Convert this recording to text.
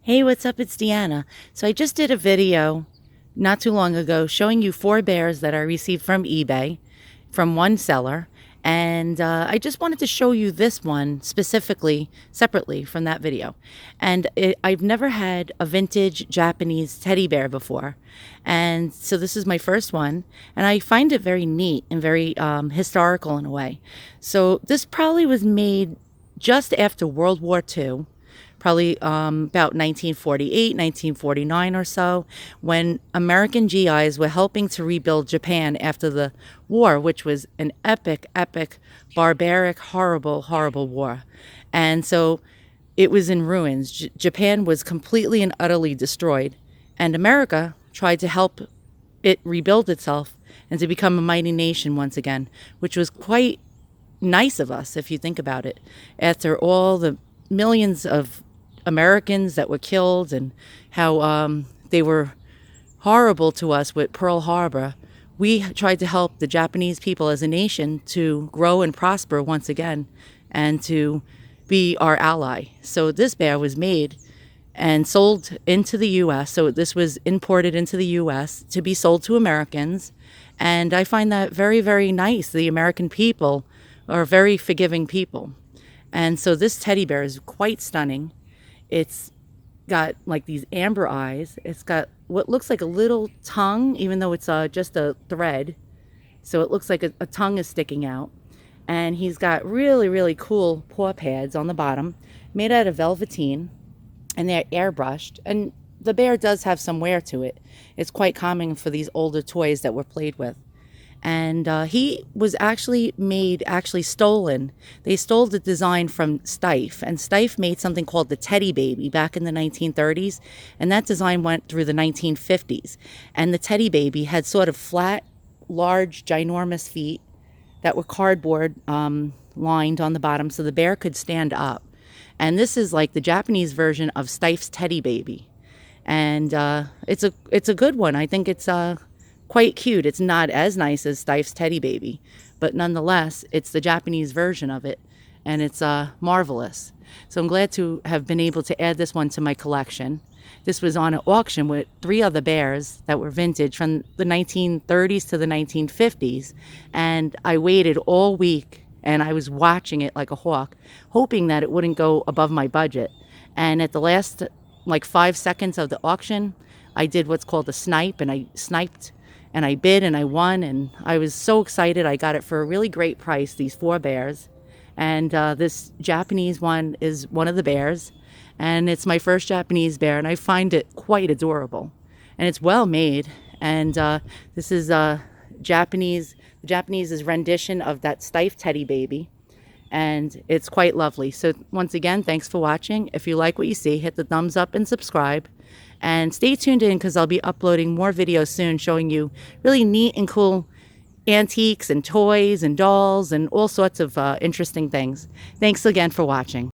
Hey, what's up? It's Deanna. So I just did a video not too long ago showing you 4 bears that I received from eBay from one seller. And I just wanted to show you this one specifically, separately from that video. I've never had a vintage Japanese teddy bear before. And so this is my first one. And I find it very neat and very historical in a way. So this probably was made just after World War II, probably about 1948, 1949 or so, when American GIs were helping to rebuild Japan after the war, which was an epic, epic, barbaric, horrible, horrible war. And so it was in ruins. Japan was completely and utterly destroyed. And America tried to help it rebuild itself and to become a mighty nation once again, which was quite nice of us if you think about it. After all the millions of Americans that were killed and how they were horrible to us with Pearl Harbor, we tried to help the Japanese people as a nation to grow and prosper once again and to be our ally. So this bear was made and sold into the U.S. So this was imported into the U.S. to be sold to Americans. And I find that very, very nice. The American people are very forgiving people. And so this teddy bear is quite stunning. It's got like these amber eyes. It's got what looks like a little tongue, even though it's just a thread. So it looks like a tongue is sticking out. And he's got really, really cool paw pads on the bottom, made out of velveteen, and they're airbrushed. And the bear does have some wear to it. It's quite common for these older toys that were played with. And he was actually stolen. They stole the design from Steiff, and Steiff made something called the Teddy Baby back in the 1930s, and that design went through the 1950s. And the Teddy Baby had sort of flat, large, ginormous feet that were cardboard lined on the bottom so the bear could stand up. And this is like the Japanese version of Steiff's Teddy Baby. And it's a good one. I think it's quite cute. It's not as nice as Steiff's Teddy Baby, but nonetheless, it's the Japanese version of it, and it's marvelous. So I'm glad to have been able to add this one to my collection. This was on an auction with 3 other bears that were vintage from the 1930s to the 1950s, and I waited all week, and I was watching it like a hawk, hoping that it wouldn't go above my budget. And at the last, like 5 seconds of the auction, I did what's called a snipe, and I sniped and I bid and I won, and I was so excited. I got it for a really great price, these 4 bears. And this Japanese one is one of the bears, and it's my first Japanese bear, and I find it quite adorable. And it's well made, and this is the Japanese's rendition of that Steiff Teddy Baby, and it's quite lovely. So once again, thanks for watching. If you like what you see, hit the thumbs up and subscribe. And stay tuned in because I'll be uploading more videos soon showing you really neat and cool antiques and toys and dolls and all sorts of interesting things. Thanks again for watching.